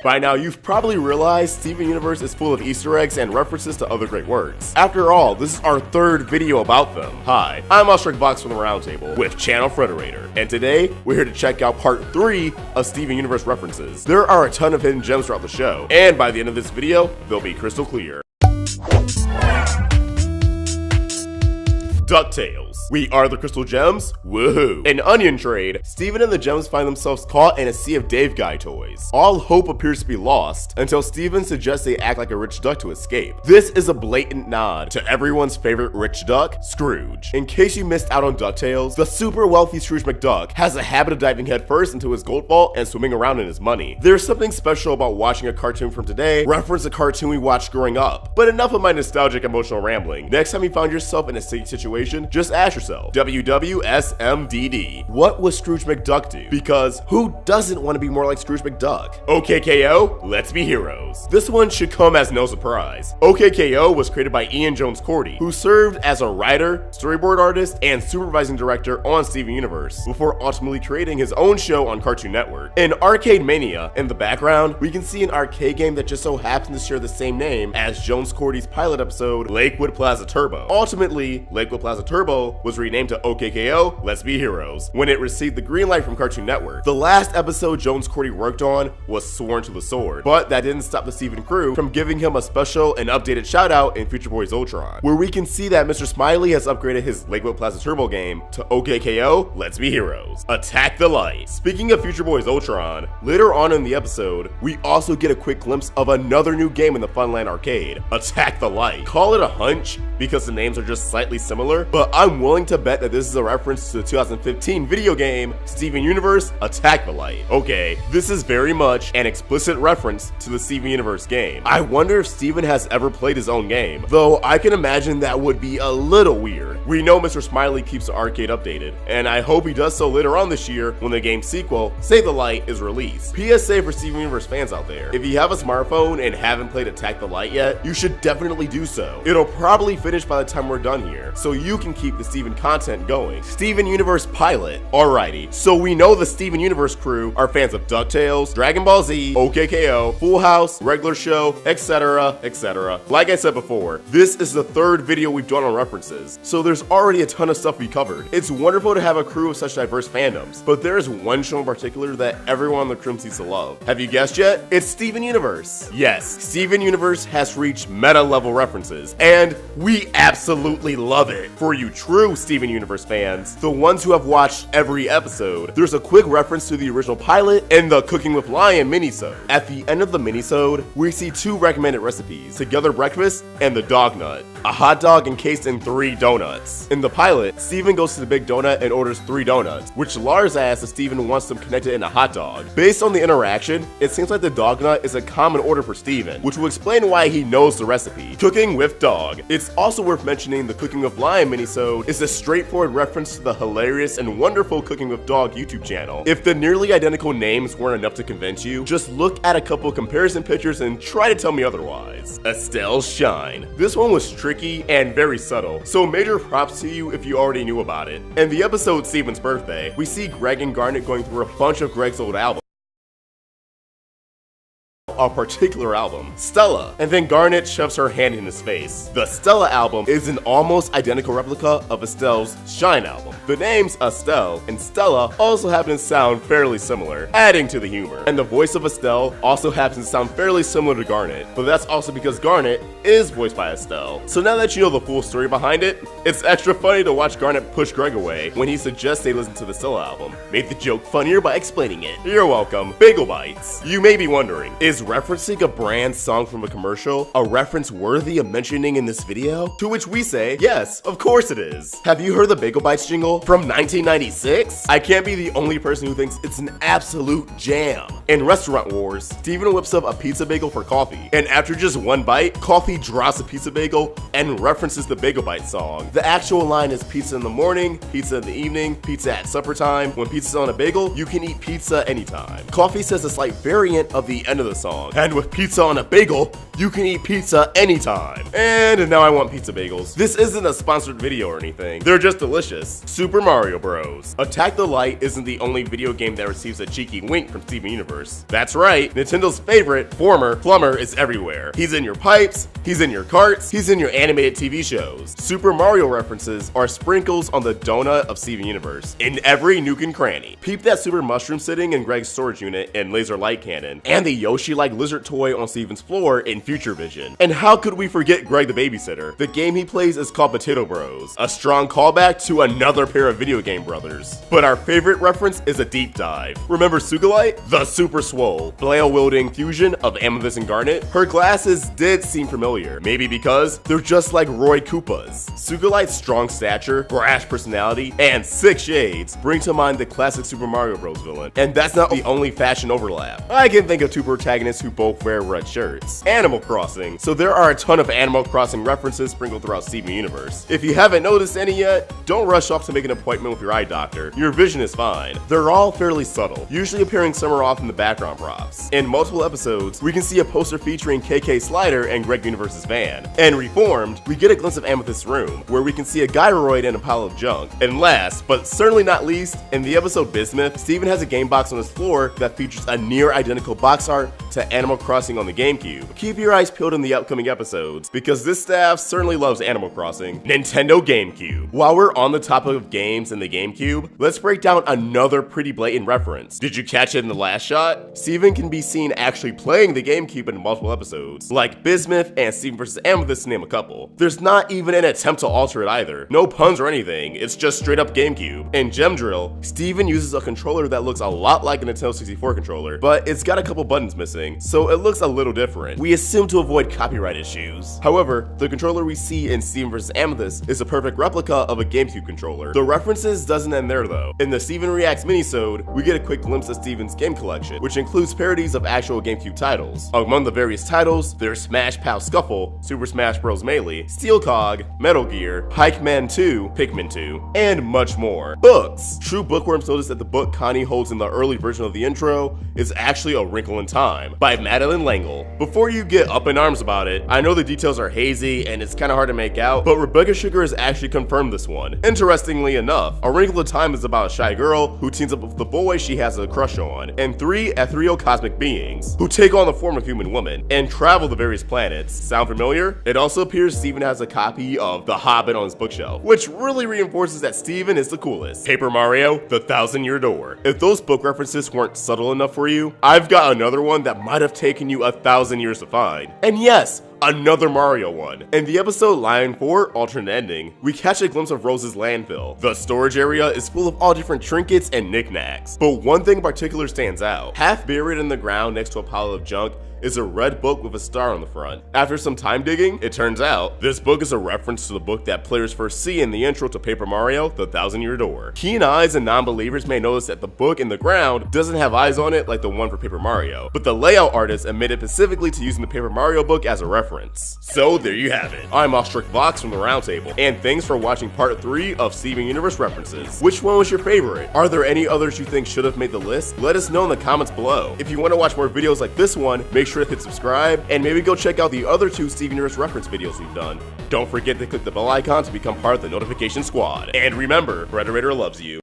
By now, you've probably realized Steven Universe is full of Easter eggs and references to other great works. After all, this is our third video about them. Hi, I'm Vox from the Roundtable with Channel Frederator, and today we're here to check out part 3 of Steven Universe references. There are a ton of hidden gems throughout the show, and by the end of this video, they'll be crystal clear. DuckTales. We are the Crystal Gems? Woohoo! In Onion Trade, Steven and the Gems find themselves caught in a sea of Dave Guy toys. All hope appears to be lost until Steven suggests they act like a rich duck to escape. This is a blatant nod to everyone's favorite rich duck, Scrooge. In case you missed out on DuckTales, the super wealthy Scrooge McDuck has a habit of diving headfirst into his gold vault and swimming around in his money. There's something special about watching a cartoon from today reference a cartoon we watched growing up. But enough of my nostalgic emotional rambling. Next time you find yourself in a sticky situation, just ask yourself, WWSMDD, what would Scrooge McDuck do? Because who doesn't want to be more like Scrooge McDuck? OKKO, let's be heroes. This one should come as no surprise. OKKO was created by Ian Jones Cordy, who served as a writer, storyboard artist, and supervising director on Steven Universe, before ultimately creating his own show on Cartoon Network. In Arcade Mania, in the background, we can see an arcade game that just so happens to share the same name as Jones Cordy's pilot episode, Lakewood Plaza Turbo. Ultimately, Lakewood Plaza Turbo was renamed to OKKO, Let's Be Heroes, when it received the green light from Cartoon Network. The last episode Jones Cordy worked on was Sworn to the Sword, but that didn't stop the Steven crew from giving him a special and updated shout out in Future Boys Ultron, where we can see that Mr. Smiley has upgraded his Lakewood Plaza Turbo game to OKKO, Let's Be Heroes, Attack the Light. Speaking of Future Boys Ultron, later on in the episode, we also get a quick glimpse of another new game in the Funland arcade, Attack the Light. Call it a hunch because the names are just slightly similar, but I'm willing to bet that this is a reference to the 2015 video game, Steven Universe Attack the Light. Okay, this is very much an explicit reference to the Steven Universe game. I wonder if Steven has ever played his own game, though I can imagine that would be a little weird. We know Mr. Smiley keeps the arcade updated, and I hope he does so later on this year when the game's sequel, Save the Light, is released. PSA for Steven Universe fans out there, if you have a smartphone and haven't played Attack the Light yet, you should definitely do so. It'll probably finish by the time we're done here, so you can keep the Steven content going. Steven Universe pilot. Alrighty, so we know the Steven Universe crew are fans of DuckTales, Dragon Ball Z, OKKO, Full House, Regular Show, etc, etc. Like I said before, this is the third video we've done on references, so there's already a ton of stuff we covered. It's wonderful to have a crew of such diverse fandoms, but there is one show in particular that everyone on the crew seems to love. Have you guessed yet? It's Steven Universe. Yes, Steven Universe has reached meta level references, and we absolutely love it. For you true Steven Universe fans, the ones who have watched every episode, there's a quick reference to the original pilot and the Cooking with Lion minisode. At the end of the minisode, we see two recommended recipes, Together Breakfast and the Dog Nut, a hot dog encased in 3 donuts. In the pilot, Steven goes to the Big Donut and orders 3 donuts, which Lars asks if Steven wants them connected in a hot dog. Based on the interaction, it seems like the Dog Nut is a common order for Steven, which will explain why he knows the recipe, Cooking with Dog. It's also worth mentioning the Cooking with Lion minisode is a straightforward reference to the hilarious and wonderful Cooking with Dog YouTube channel. If the nearly identical names weren't enough to convince you, just look at a couple comparison pictures and try to tell me otherwise. Estelle's Shine. This one was tricky and very subtle, so major props to you if you already knew about it. In the episode Steven's Birthday, we see Greg and Garnet going through a bunch of Greg's old albums. A particular album, Stella, and then Garnet shoves her hand in his face. The Stella album is an almost identical replica of Estelle's Shine album. The names Estelle and Stella also happen to sound fairly similar, adding to the humor. And the voice of Estelle also happens to sound fairly similar to Garnet, but that's also because Garnet is voiced by Estelle. So now that you know the full story behind it, it's extra funny to watch Garnet push Greg away when he suggests they listen to the Stella album. Made the joke funnier by explaining it. You're welcome. Bagel Bites. You may be wondering, is referencing a brand song from a commercial a reference worthy of mentioning in this video? To which we say, yes, of course it is. Have you heard the Bagel Bites jingle from 1996? I can't be the only person who thinks it's an absolute jam. In Restaurant Wars, Steven whips up a pizza bagel for coffee, and after just one bite, Coffee drops a pizza bagel and references the Bagel Bites song. The actual line is pizza in the morning, pizza in the evening, pizza at supper time. When pizza's on a bagel, you can eat pizza anytime. Coffee says a slight variant of the end of the song, long. And with pizza on a bagel, you can eat pizza anytime. And now I want pizza bagels. This isn't a sponsored video or anything. They're just delicious. Super Mario Bros. Attack the Light isn't the only video game that receives a cheeky wink from Steven Universe. That's right, Nintendo's favorite, former plumber is everywhere. He's in your pipes, he's in your carts, he's in your animated TV shows. Super Mario references are sprinkles on the donut of Steven Universe, in every nook and cranny. Peep that super mushroom sitting in Greg's storage unit in Laser Light Cannon, and the Yoshi-like lizard toy on Steven's floor in Future Vision. And how could we forget Greg the Babysitter? The game he plays is called Potato Bros, a strong callback to another pair of video game brothers. But our favorite reference is a deep dive. Remember Sugalite? The super swole, flail-wielding fusion of Amethyst and Garnet? Her glasses did seem familiar, maybe because they're just like Roy Koopa's. Sugalite's strong stature, brash personality, and 6 shades bring to mind the classic Super Mario Bros. Villain. And that's not the only fashion overlap. I can think of 2 protagonists who both wear red shirts. Animal Crossing. So there are a ton of Animal Crossing references sprinkled throughout Steven Universe. If you haven't noticed any yet, don't rush off to make an appointment with your eye doctor. Your vision is fine. They're all fairly subtle, usually appearing somewhere off in the background props. In multiple episodes, we can see a poster featuring KK Slider and Greg Universe's van. And Reformed, we get a glimpse of Amethyst's room, where we can see a gyroid and a pile of junk. And last, but certainly not least, in the episode Bismuth, Steven has a game box on his floor that features a near identical box art to Animal Crossing on the GameCube. Keep your eyes peeled in the upcoming episodes, because this staff certainly loves Animal Crossing. Nintendo GameCube. While we're on the topic of games in the GameCube, let's break down another pretty blatant reference. Did you catch it in the last shot? Steven can be seen actually playing the GameCube in multiple episodes, like Bismuth and Steven vs. Amethyst to name a couple. There's not even an attempt to alter it either. No puns or anything, it's just straight up GameCube. In Gem Drill, Steven uses a controller that looks a lot like a Nintendo 64 controller, but it's got a couple buttons missing, so it looks a little different. We assume to avoid copyright issues. However, the controller we see in Steven vs. Amethyst is a perfect replica of a GameCube controller. The references doesn't end there though. In the Steven Reacts minisode, we get a quick glimpse of Steven's game collection, which includes parodies of actual GameCube titles. Among the various titles, there's Smash Pal Scuffle, Super Smash Bros. Melee, Steel Cog, Metal Gear, Pikeman 2, Pikmin 2, and much more. Books. True bookworms notice that the book Connie holds in the early version of the intro is actually A Wrinkle in Time by Madeleine L'Engle. Before you get up in arms about it, I know the details are hazy and it's kinda hard to make out, but Rebecca Sugar has actually confirmed this one. Interestingly enough, A Wrinkle in Time is about a shy girl who teams up with the boy she has a crush on, and 3 ethereal cosmic beings who take on the form of human women and travel to various planets. Sound familiar? It also appears Steven has a copy of The Hobbit on his bookshelf, which really reinforces that Steven is the coolest. Paper Mario, The Thousand-Year Door. If those book references weren't subtle enough for you, I've got another one that might have taken you 1,000 years to find. And yes, another Mario one. In the episode Lion 4 Alternate Ending, we catch a glimpse of Rose's landfill. The storage area is full of all different trinkets and knickknacks, but one thing in particular stands out. Half buried in the ground next to a pile of junk is a red book with a star on the front. After some time digging, it turns out this book is a reference to the book that players first see in the intro to Paper Mario, The Thousand-Year Door. Keen eyes and non-believers may notice that the book in the ground doesn't have eyes on it like the one for Paper Mario, but the layout artist admitted specifically to using the Paper Mario book as a reference. So there you have it. I'm Ostrick Vox from the Roundtable, and thanks for watching part 3 of Steven Universe references. Which one was your favorite? Are there any others you think should have made the list? Let us know in the comments below. If you want to watch more videos like this one, make sure to hit subscribe, and maybe go check out the other 2 Steven Universe reference videos we've done. Don't forget to click the bell icon to become part of the notification squad. And remember, Frederator loves you.